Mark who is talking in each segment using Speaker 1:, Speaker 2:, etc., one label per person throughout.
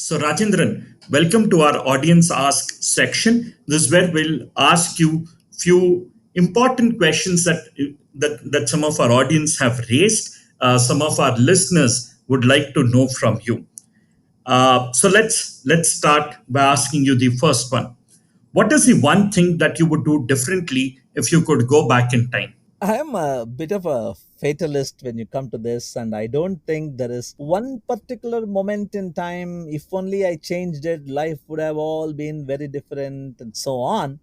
Speaker 1: So, Rajendran, welcome to our audience ask section. This is where we'll ask you few important questions that some of our audience have raised. Some of our listeners would like to know from you. So let's start by asking you the first one. What is the one thing that you would do differently if you could go back in time?
Speaker 2: I'm a bit of a fatalist when you come to this, and I don't think there is one particular moment in time. If only I changed it, life would have all been very different, and so on.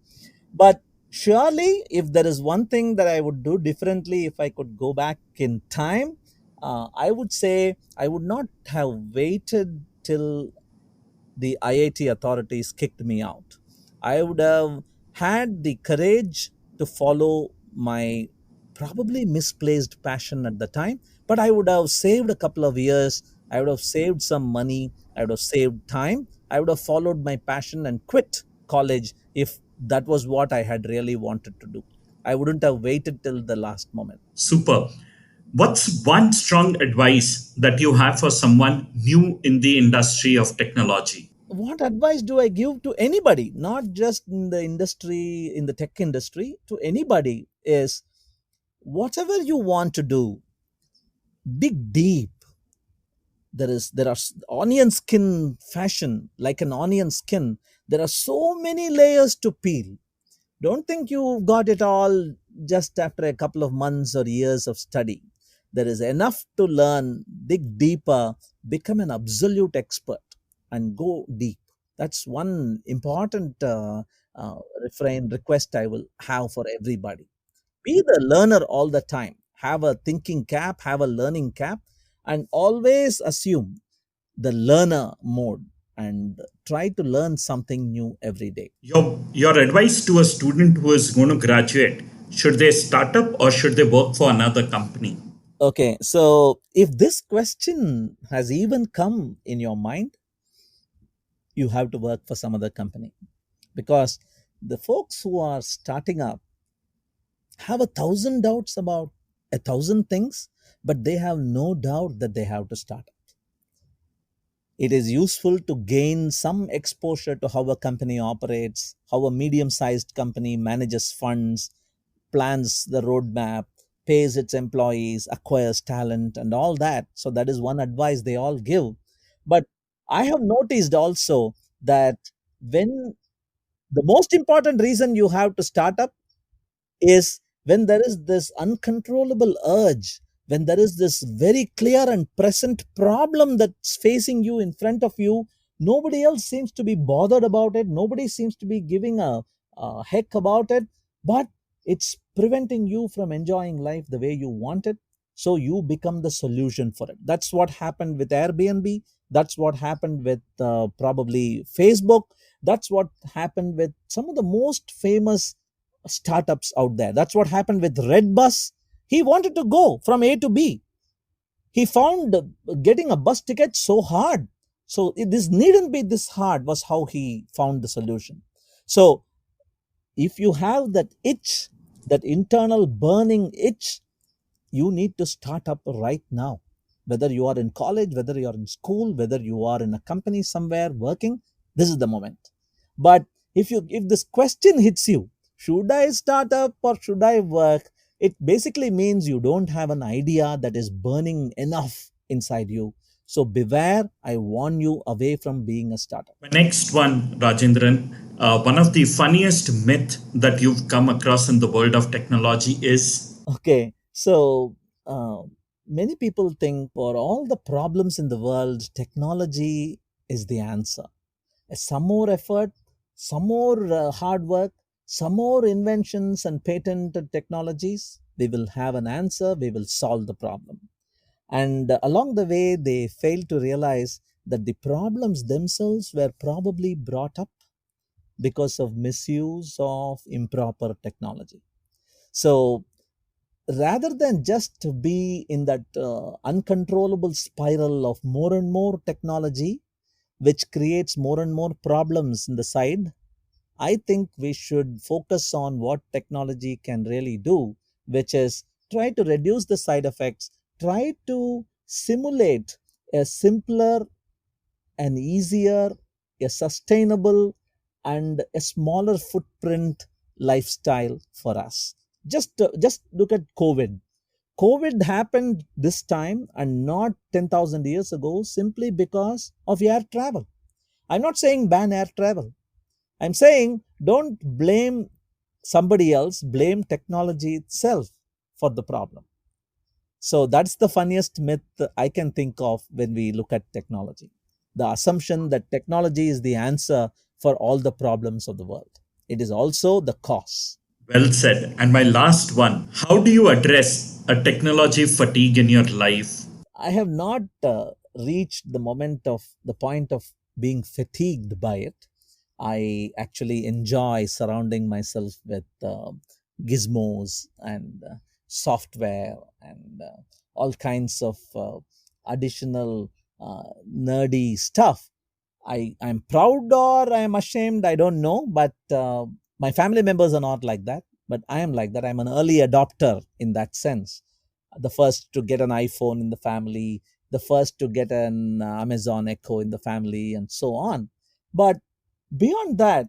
Speaker 2: But surely, if there is one thing that I would do differently if I could go back in time, I would say I would not have waited till the IIT authorities kicked me out. I would have had the courage to follow my probably misplaced passion at the time, but I would have saved a couple of years. I would have saved some money. I would have saved time. I would have followed my passion and quit college if that was what I had really wanted to do. I wouldn't have waited till the last moment.
Speaker 1: Super. What's one strong advice that you have for someone new in the industry of technology?
Speaker 2: What advice do I give to anybody, not just in the industry, in the tech industry, to anybody is whatever you want to do, dig deep. There are onion skin fashion, like an onion skin. There are so many layers to peel. Don't think you got it all just after a couple of months or years of study. There is enough to learn. Dig deeper, become an absolute expert, and go deep. That's one important refrain request I will have for everybody. Be the learner all the time. Have a thinking cap, have a learning cap, and always assume the learner mode and try to learn something new every day.
Speaker 1: Your advice to a student who is going to graduate, should they start up or should they work for another company?
Speaker 2: Okay, so if this question has even come in your mind, you have to work for some other company because the folks who are starting up have 1,000 doubts about 1,000 things, but they have no doubt that they have to start up. It is useful to gain some exposure to how a company operates, how a medium sized company manages funds, plans the roadmap, pays its employees, acquires talent, and all that. So, that is one advice they all give. But I have noticed also that when the most important reason you have to start up is when there is this uncontrollable urge, when there is this very clear and present problem that's facing you in front of you. Nobody else seems to be bothered about it, nobody seems to be giving a heck about it, but it's preventing you from enjoying life the way you want it. So you become the solution for it. That's what happened with Airbnb. That's what happened with probably Facebook. That's what happened with some of the most famous startups out there. That's what happened with Redbus. He wanted to go from A to B. He found getting a bus ticket so hard. So this needn't be this hard was how he found the solution. So if you have that itch, that internal burning itch, you need to start up right now. Whether you are in college, whether you are in school, whether you are in a company somewhere working, this is the moment. But if this question hits you, should I start up or should I work? It basically means you don't have an idea that is burning enough inside you. So beware, I warn you away from being a startup.
Speaker 1: My next one, Rajendran, one of the funniest myth that you've come across in the world of technology is
Speaker 2: Okay, so many people think for all the problems in the world, technology is the answer. Some more effort, some more hard work, some more inventions and patented technologies, we will have an answer, we will solve the problem. And along the way, they fail to realize that the problems themselves were probably brought up because of misuse of improper technology. So rather than just to be in that uncontrollable spiral of more and more technology, which creates more and more problems in the side, I think we should focus on what technology can really do, which is try to reduce the side effects, try to simulate a simpler an easier, a sustainable, and a smaller footprint lifestyle for us. Just look at COVID. COVID happened this time and not 10,000 years ago simply because of air travel. I'm not saying ban air travel. I'm saying don't blame somebody else, blame technology itself for the problem. So that's the funniest myth I can think of when we look at technology. The assumption that technology is the answer for all the problems of the world. It is also the cause.
Speaker 1: Well said. And my last one, how do you address a technology fatigue in your life?
Speaker 2: I have not reached the point of being fatigued by it. I actually enjoy surrounding myself with gizmos and software and all kinds of additional nerdy stuff. I'm proud or I'm ashamed, I don't know, but my family members are not like that. But I am like that. I'm an early adopter in that sense. The first to get an iPhone in the family, the first to get an Amazon Echo in the family, and so on. But beyond that,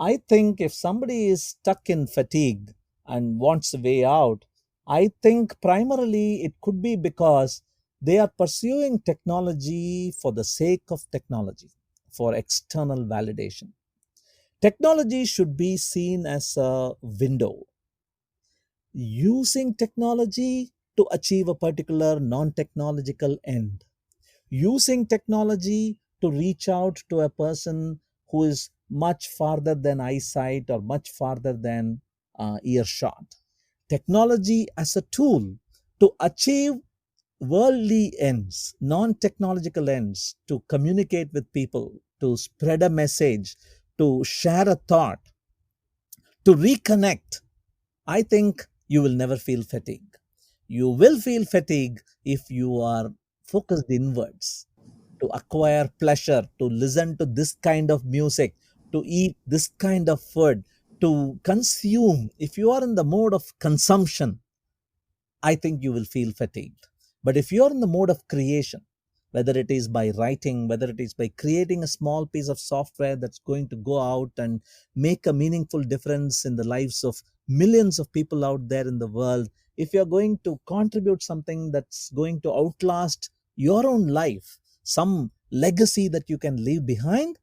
Speaker 2: I think if somebody is stuck in fatigue and wants a way out, I think primarily it could be because they are pursuing technology for the sake of technology, for external validation. Technology should be seen as a window, using technology to achieve a particular non technological end, using technology to reach out to a person who is much farther than eyesight or much farther than earshot. Technology as a tool to achieve worldly ends, non technological ends, to communicate with people, to spread a message, to share a thought, to reconnect. I think you will never feel fatigue. You will feel fatigue if you are focused inwards to acquire pleasure, to listen to this kind of music, to eat this kind of food, to consume. If you are in the mode of consumption, I think you will feel fatigued. But if you're in the mode of creation, whether it is by writing, whether it is by creating a small piece of software that's going to go out and make a meaningful difference in the lives of millions of people out there in the world, if you're going to contribute something that's going to outlast your own life, some legacy that you can leave behind,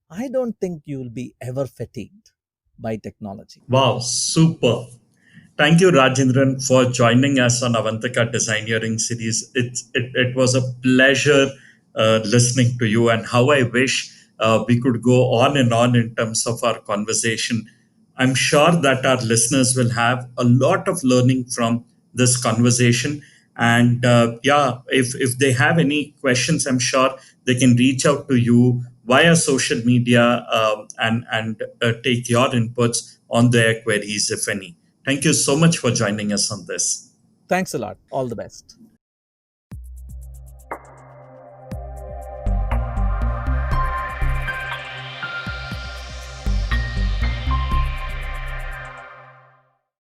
Speaker 2: I don't think you will be ever fatigued by technology.
Speaker 1: Wow, super. Thank you, Rajendran, for joining us on Avantika Designeering series. It was a pleasure listening to you, and how I wish we could go on and on in terms of our conversation. I'm sure that our listeners will have a lot of learning from this conversation. And yeah, if they have any questions, I'm sure they can reach out to you via social media and take your inputs on their queries, if any. Thank you so much for joining us on this.
Speaker 2: Thanks a lot. All the best.